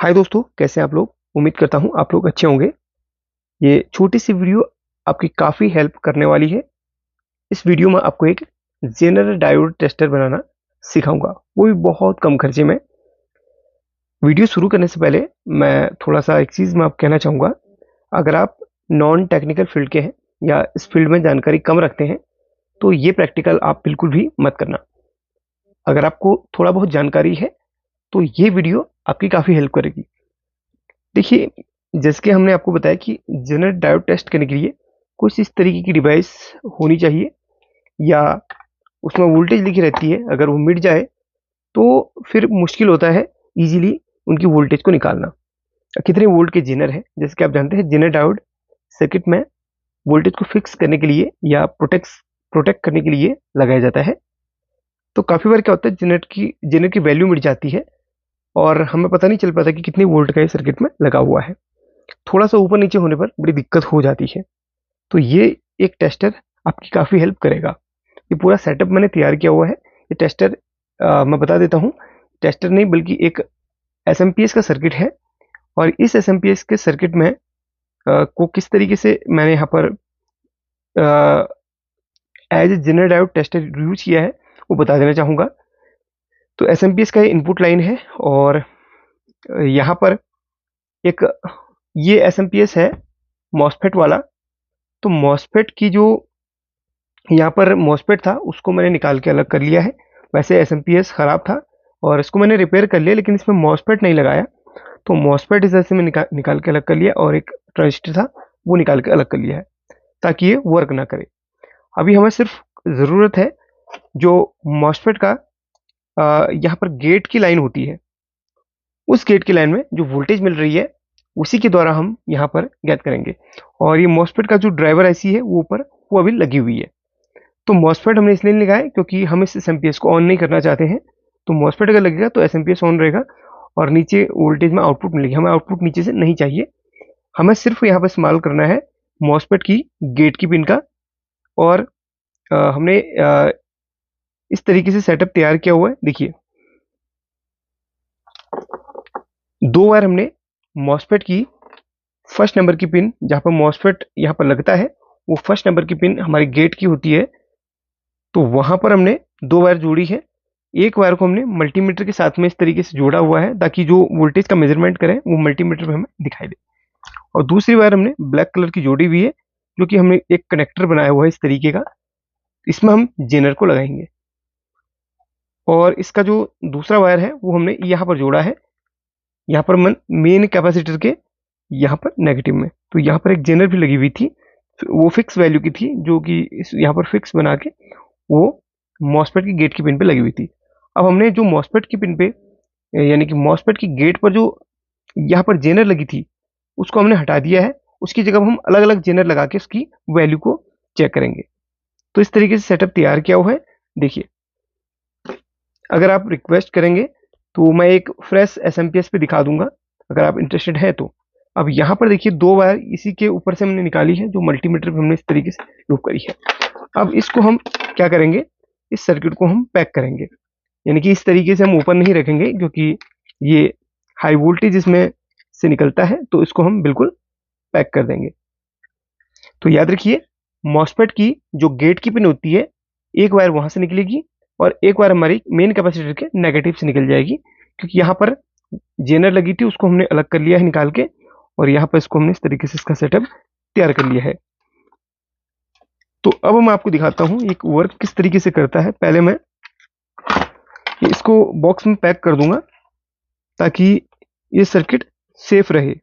हाय दोस्तों, कैसे हैं आप लोग। उम्मीद करता हूं आप लोग अच्छे होंगे। ये छोटी सी वीडियो आपकी काफ़ी हेल्प करने वाली है। इस वीडियो में आपको एक जेनर डायोड टेस्टर बनाना सिखाऊंगा, वो भी बहुत कम खर्चे में। वीडियो शुरू करने से पहले मैं थोड़ा सा एक चीज़ मैं आपको कहना चाहूँगा। अगर आप नॉन टेक्निकल फील्ड के हैं या इस फील्ड में जानकारी कम रखते हैं तो ये प्रैक्टिकल आप बिल्कुल भी मत करना। अगर आपको थोड़ा बहुत जानकारी है तो ये वीडियो आपकी काफ़ी हेल्प करेगी। देखिए, जैसे कि हमने आपको बताया कि जेनर डायोड टेस्ट करने के लिए कुछ इस तरीके की डिवाइस होनी चाहिए, या उसमें वोल्टेज लिखी रहती है। अगर वो मिट जाए तो फिर मुश्किल होता है इजीली उनकी वोल्टेज को निकालना। कितने वोल्ट के जेनर है, जैसे कि आप जानते हैं जेनर डायोड सर्किट में वोल्टेज को फिक्स करने के लिए या प्रोटेक्ट करने के लिए लगाया जाता है। तो काफ़ी बार क्या होता है, जेनर की वैल्यू मिट जाती है और हमें पता नहीं चल पाता कि कितनी वोल्ट का ये सर्किट में लगा हुआ है। थोड़ा सा ऊपर नीचे होने पर बड़ी दिक्कत हो जाती है। तो ये एक टेस्टर आपकी काफ़ी हेल्प करेगा। ये पूरा सेटअप मैंने तैयार किया हुआ है। ये टेस्टर मैं बता देता हूँ, टेस्टर नहीं बल्कि एक एसएमपीएस का सर्किट है। और इस एसएमपीएस के सर्किट में को किस तरीके से मैंने यहाँ पर as a zener diode tester use किया है वो बता देना चाहूँगा। तो एसएमपीएस का ये इनपुट लाइन है और यहाँ पर एक ये एसएमपीएस है मॉसफेट वाला। तो मॉसफेट की जो यहाँ पर मॉसफेट था उसको मैंने निकाल के अलग कर लिया है। वैसे एसएमपीएस ख़राब था और इसको मैंने रिपेयर कर लिया, लेकिन इसमें मॉसफेट नहीं लगाया। तो मॉसफेट इस तरह से मैं निकाल के अलग कर लिया और एक ट्रांजिस्टर था वो निकाल के अलग कर लिया है ताकि ये वर्क ना करे। अभी हमें सिर्फ ज़रूरत है जो मॉसफेट का यहाँ पर गेट की लाइन होती है, उस गेट की लाइन में जो वोल्टेज मिल रही है उसी के द्वारा हम यहाँ पर ज्ञात करेंगे। और ये मॉसफेट का जो ड्राइवर आईसी है वो ऊपर वो अभी लगी हुई है। तो मॉसफेट हमने इसलिए नहीं लगाया क्योंकि हम इस एसएमपीएस को ऑन नहीं करना चाहते हैं। तो मॉसफेट अगर लगेगा तो एसएमपीएस ऑन रहेगा और नीचे वोल्टेज में आउटपुट मिलेगी। हमें आउटपुट नीचे से नहीं चाहिए, हमें सिर्फ यहाँ पर इस्तेमाल करना है मॉसफेट की गेट की पिन का। और हमने इस तरीके से सेटअप तैयार किया हुआ है। देखिए, दो बार हमने मॉसफेट की फर्स्ट नंबर की पिन, जहाँ पर मॉसफेट यहाँ पर लगता है वो फर्स्ट नंबर की पिन हमारी गेट की होती है, तो वहाँ पर हमने दो वायर जोड़ी है। एक वायर को हमने मल्टीमीटर के साथ में इस तरीके से जोड़ा हुआ है ताकि जो वोल्टेज का मेजरमेंट करें वो मल्टीमीटर पे हमें दिखाई दे। और दूसरी वायर हमने ब्लैक कलर की जोड़ी हुई है, जो कि हमने एक कनेक्टर बनाया हुआ है इस तरीके का। इसमें हम जेनर को लगाएंगे और इसका जो दूसरा वायर है वो हमने यहाँ पर जोड़ा है, यहाँ पर मेन कैपेसिटर के यहाँ पर नेगेटिव में। तो यहाँ पर एक जेनर भी लगी हुई थी, वो फिक्स वैल्यू की थी, जो कि इस यहाँ पर फिक्स बना के वो मॉसफेट की गेट की पिन पे लगी हुई थी। अब हमने जो मॉसफेट की पिन पे यानी कि मॉसफेट की गेट पर जो यहाँ पर जेनर लगी थी उसको हमने हटा दिया है। उसकी जगह हम अलग अलग जेनर लगा के उसकी वैल्यू को चेक करेंगे। तो इस तरीके से सेटअप तैयार किया हुआ है। देखिए, अगर आप रिक्वेस्ट करेंगे तो मैं एक फ्रेश एसएमपीएस पे दिखा दूंगा अगर आप इंटरेस्टेड है तो। अब यहाँ पर देखिए, दो वायर इसी के ऊपर से हमने निकाली है जो मल्टीमीटर पे हमने इस तरीके से लूप करी है। अब इसको हम क्या करेंगे, इस सर्किट को हम पैक करेंगे। यानी कि इस तरीके से हम ऊपर नहीं रखेंगे क्योंकि ये हाई वोल्टेज इसमें से निकलता है, तो इसको हम बिल्कुल पैक कर देंगे। तो याद रखिए, मॉसफेट की जो गेट की पिन होती है, एक वायर वहां से निकलेगी और एक वायर हमारी मेन कैपेसिटर के नेगेटिव से निकल जाएगी, क्योंकि यहाँ पर जेनर लगी थी उसको हमने अलग कर लिया है निकाल के, और यहाँ पर इसको हमने इस तरीके से इसका सेटअप तैयार कर लिया है। तो अब मैं आपको दिखाता हूँ एक वर्क किस तरीके से करता है। पहले मैं इसको बॉक्स में पैक कर दूंगा ताकि ये सर्किट सेफ रहे।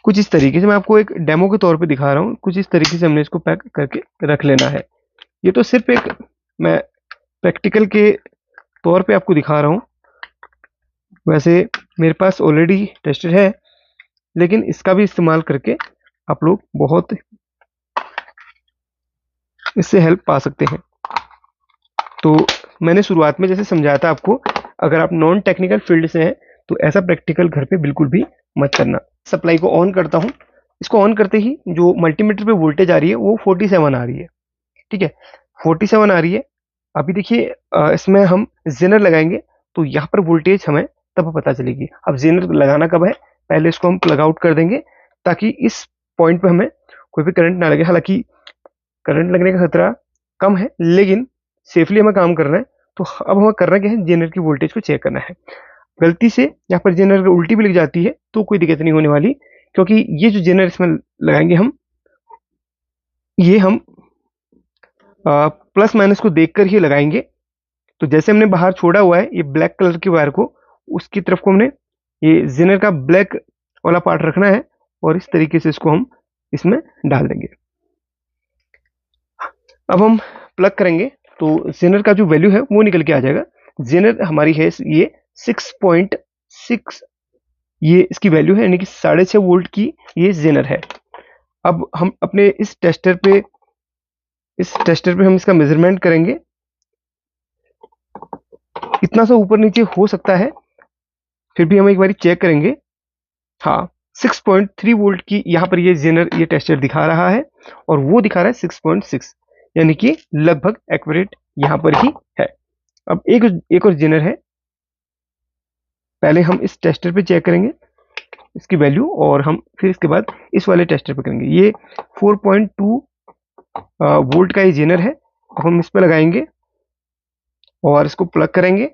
कुछ इस तरीके से मैं आपको एक डेमो के तौर पे दिखा रहा हूँ, कुछ इस तरीके से हमने इसको पैक करके रख लेना है। ये तो सिर्फ एक मैं प्रैक्टिकल के तौर पे आपको दिखा रहा हूँ। वैसे मेरे पास ऑलरेडी टेस्टर है, लेकिन इसका भी इस्तेमाल करके आप लोग बहुत इससे हेल्प पा सकते हैं। तो मैंने शुरुआत में जैसे समझाया था आपको, अगर आप नॉन टेक्निकल फील्ड से हैं तो ऐसा प्रैक्टिकल घर पे बिल्कुल भी मत करना। सप्लाई को ऑन करता हूँ। इसको ऑन करते ही जो मल्टीमीटर पे वोल्टेज आ रही है वो 47 आ रही है। ठीक है, 47 आ रही है। अभी देखिए, इसमें हम जेनर लगाएंगे तो यहाँ पर वोल्टेज हमें तब पता चलेगी। अब जेनर लगाना कब है, पहले इसको हम प्लग आउट कर देंगे ताकि इस पॉइंट पे हमें कोई भी करंट ना लगे। हालांकि करंट लगने का खतरा कम है, लेकिन सेफली हमें काम करना है। तो अब हमें करना क्या है, जेनर की वोल्टेज को चेक करना है। गलती से यहाँ पर जेनर अगर उल्टी भी लग जाती है तो कोई दिक्कत नहीं होने वाली, क्योंकि ये जो जेनर इसमें लगाएंगे हम, ये हम प्लस माइनस को देखकर ही लगाएंगे। तो जैसे हमने बाहर छोड़ा हुआ है ये ब्लैक कलर की वायर को, उसकी तरफ को हमने ये जेनर का ब्लैक वाला पार्ट रखना है और इस तरीके से इसको हम इसमें डाल देंगे। अब हम प्लग करेंगे तो जेनर का जो वैल्यू है वो निकल के आ जाएगा। जेनर हमारी है ये 6.6, ये इसकी वैल्यू है, यानी कि 6.5 वोल्ट की ये जेनर है। अब हम अपने इस टेस्टर पे हम इसका मेजरमेंट करेंगे। इतना सा ऊपर नीचे हो सकता है, फिर भी हम एक बार चेक करेंगे। हाँ, 6.3 वोल्ट की यहाँ पर ये जेनर, ये टेस्टर दिखा रहा है और वो दिखा रहा है 6.6, यानी कि लगभग एक्यूरेट यहाँ पर ही है। अब एक और जेनर है, पहले हम इस टेस्टर पे चेक करेंगे इसकी वैल्यू, और हम फिर इसके बाद इस वाले टेस्टर पे करेंगे। ये 4.2 वोल्ट का ये जेनर है। अब हम इस पे लगाएंगे और इसको प्लग करेंगे।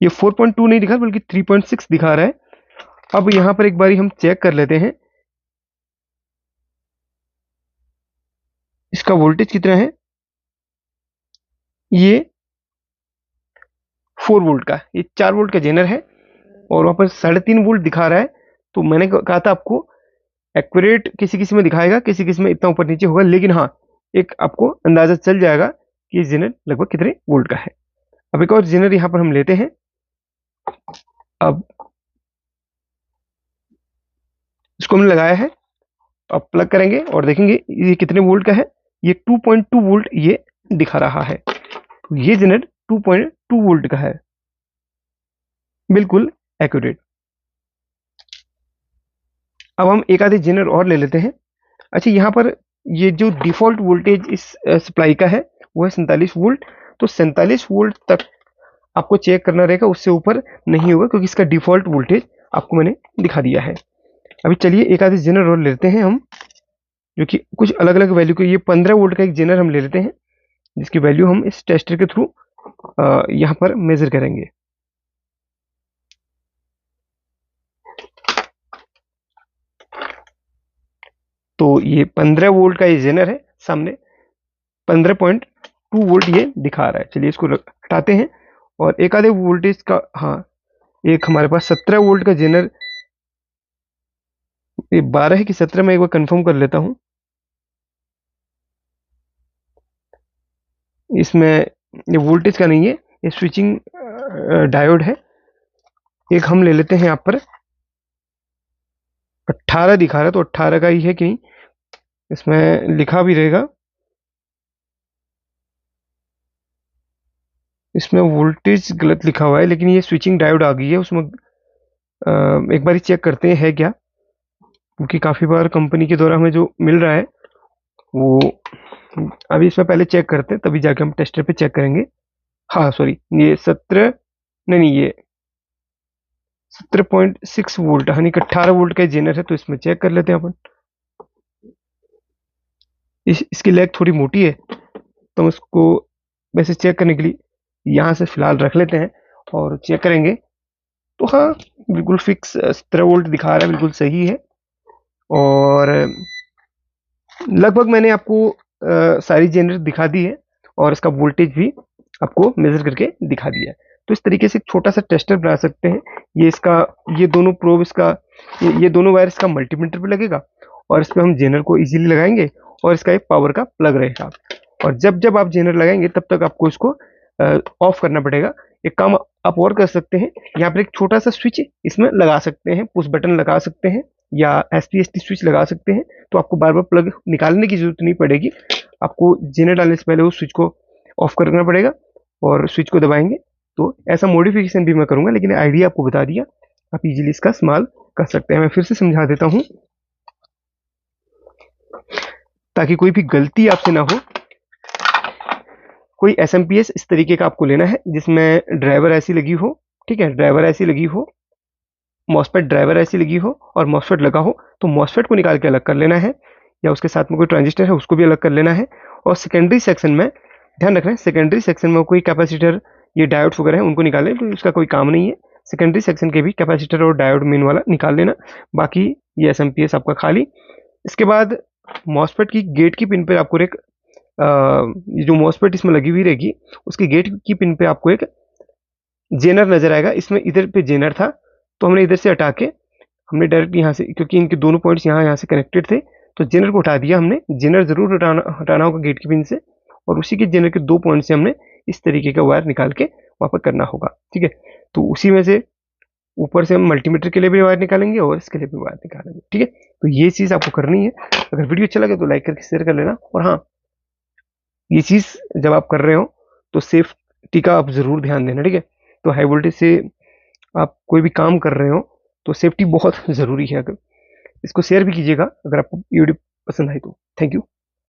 ये 4.2 नहीं दिखा बल्कि 3.6 दिखा रहा है। अब यहाँ पर एक बारी हम चेक कर लेते हैं इसका वोल्टेज कितना है। ये 4 वोल्ट का, ये 4 वोल्ट का जेनर है और वहां पर 3.5 वोल्ट दिखा रहा है। तो मैंने कहा था आपको एक्यूरेट किसी किसी में दिखाएगा, किसी किसी में इतना ऊपर नीचे होगा, लेकिन हाँ, एक आपको अंदाजा चल जाएगा कि ये जेनर लगभग कितने वोल्ट का है। अब एक और जेनर यहाँ पर हम लेते हैं। अब इसको हमने लगाया है, अब प्लग करेंगे और देखेंगे ये कितने वोल्ट का है। ये 2.2 वोल्ट ये दिखा रहा है। ये जेनर 2.2 वोल्ट का है, बिल्कुल एक्यूरेट। अब हम एक आधे जेनर और ले लेते हैं। अच्छा, यहाँ पर ये जो डिफॉल्ट वोल्टेज इस सप्लाई का है वो है 47 वोल्ट। तो 47 वोल्ट तक आपको चेक करना रहेगा, उससे ऊपर नहीं होगा, क्योंकि इसका डिफॉल्ट वोल्टेज आपको मैंने दिखा दिया है। अभी चलिए एक आधे जेनर और लेते हैं हम, जो कि कुछ अलग अलग वैल्यू के। ये 15 वोल्ट का एक जेनर हम ले लेते हैं, जिसकी वैल्यू हम इस टेस्टर के थ्रू यहाँ पर मेजर करेंगे। तो ये 15 वोल्ट का ये जेनर है, सामने 15.2 वोल्ट ये दिखा रहा है। चलिए इसको हटाते हैं और एक आधे वोल्टेज का, हाँ, एक हमारे पास 17 वोल्ट का जेनर, ये 12 है कि 17 में एक बार कंफर्म कर लेता हूं। इसमें ये वोल्टेज का नहीं है, ये स्विचिंग डायोड है। एक हम ले लेते हैं, यहाँ पर 18 दिखा रहा है, तो 18 का ही है कि नहीं, इसमें लिखा भी रहेगा। इसमें वोल्टेज गलत लिखा हुआ है, लेकिन ये स्विचिंग डायोड आ गई है उसमें। एक बार चेक करते हैं है क्या, क्योंकि काफ़ी बार कंपनी के द्वारा हमें जो मिल रहा है वो, अभी इसमें पहले चेक करते हैं, तभी जाके हम टेस्टर पे चेक करेंगे। हाँ सॉरी, ये 17 नहीं, ये 17.6 वोल्ट, यानी कि 18 वोल्ट का जेनर है। तो इसमें चेक कर लेते हैं अपन। इसकी लेग थोड़ी मोटी है, तो हम इसको वैसे चेक करने के लिए यहाँ से फिलहाल रख लेते हैं और चेक करेंगे। तो हाँ, बिल्कुल फिक्स 17 वोल्ट दिखा रहा है, बिल्कुल सही है। और लगभग मैंने आपको सारी जेनर दिखा दी है और इसका वोल्टेज भी आपको मेजर करके दिखा दिया है। तो इस तरीके से एक छोटा सा टेस्टर बना सकते हैं। ये इसका, ये दोनों प्रोब इसका, ये दोनों वायर इसका मल्टीमीटर पे लगेगा और इस पर हम जेनर को इजीली लगाएंगे और इसका एक पावर का प्लग रहेगा। और जब जब आप जेनर लगाएंगे तब तक आपको इसको ऑफ करना पड़ेगा। एक काम आप और कर सकते हैं, यहाँ पर एक छोटा सा स्विच इसमें लगा सकते हैं, पुश बटन लगा सकते हैं या SPST स्विच लगा सकते हैं। तो आपको बार बार प्लग निकालने की जरूरत नहीं पड़ेगी। आपको जेनर डालने से पहले उस स्विच को ऑफ करना पड़ेगा और स्विच को दबाएंगे। तो ऐसा मॉडिफिकेशन भी मैं करूंगा, लेकिन आइडिया आपको बता दिया, आप इजीली इसका इस्तेमाल कर सकते हैं। मैं फिर से समझा देता हूं ताकि कोई भी गलती आपसे ना हो। कोई SMPS इस तरीके का आपको लेना है जिसमें ड्राइवर ऐसी लगी हो ठीक है, ड्राइवर ऐसी लगी हो, मॉसफेट ड्राइवर ऐसी लगी हो और मॉसफेट लगा हो, तो मॉसफेट को निकाल के अलग कर लेना है, या उसके साथ में कोई ट्रांजिस्टर है उसको भी अलग कर लेना है। और सेकेंडरी सेक्शन में ध्यान रखना है, सेकेंडरी सेक्शन में कोई कैपेसिटर, ये डायोड्स वगैरह है उनको निकालें, तो उसका कोई काम नहीं है। सेकेंडरी सेक्शन के भी कैपेसिटर और डायोड मेन वाला निकाल लेना, बाकी ये एसएमपीएस आपका खाली। इसके बाद मॉसफेट की गेट की पिन पे आपको एक ये जो मॉसफेट इसमें लगी हुई रहेगी, उसकी गेट की पिन पे आपको एक जेनर नजर आएगा। इसमें इधर पे जेनर था, तो हमने इधर से हटा के हमने डायरेक्ट यहाँ से, क्योंकि इनके दोनों पॉइंट्स यहाँ से कनेक्टेड थे, तो जेनर को हटा दिया हमने। जेनर जरूर हटाना होगा गेट की पिन से, और उसी के जेनर के 2 पॉइंट से हमने इस तरीके का वायर निकाल के वहाँ पर करना होगा। ठीक है, तो उसी में से ऊपर से हम मल्टीमीटर के लिए भी वायर निकालेंगे और इसके लिए भी वायर निकालेंगे। ठीक है, तो ये चीज़ आपको करनी है। अगर वीडियो अच्छा लगे तो लाइक करके शेयर कर लेना। और हाँ, ये चीज़ जब आप कर रहे हो तो सेफ्टी का आप ज़रूर ध्यान देना। ठीक है, तो हाई वोल्टेज से आप कोई भी काम कर रहे हो तो सेफ्टी बहुत ज़रूरी है। अगर इसको शेयर भी कीजिएगा अगर आपको वीडियो पसंद आई तो। Thank you.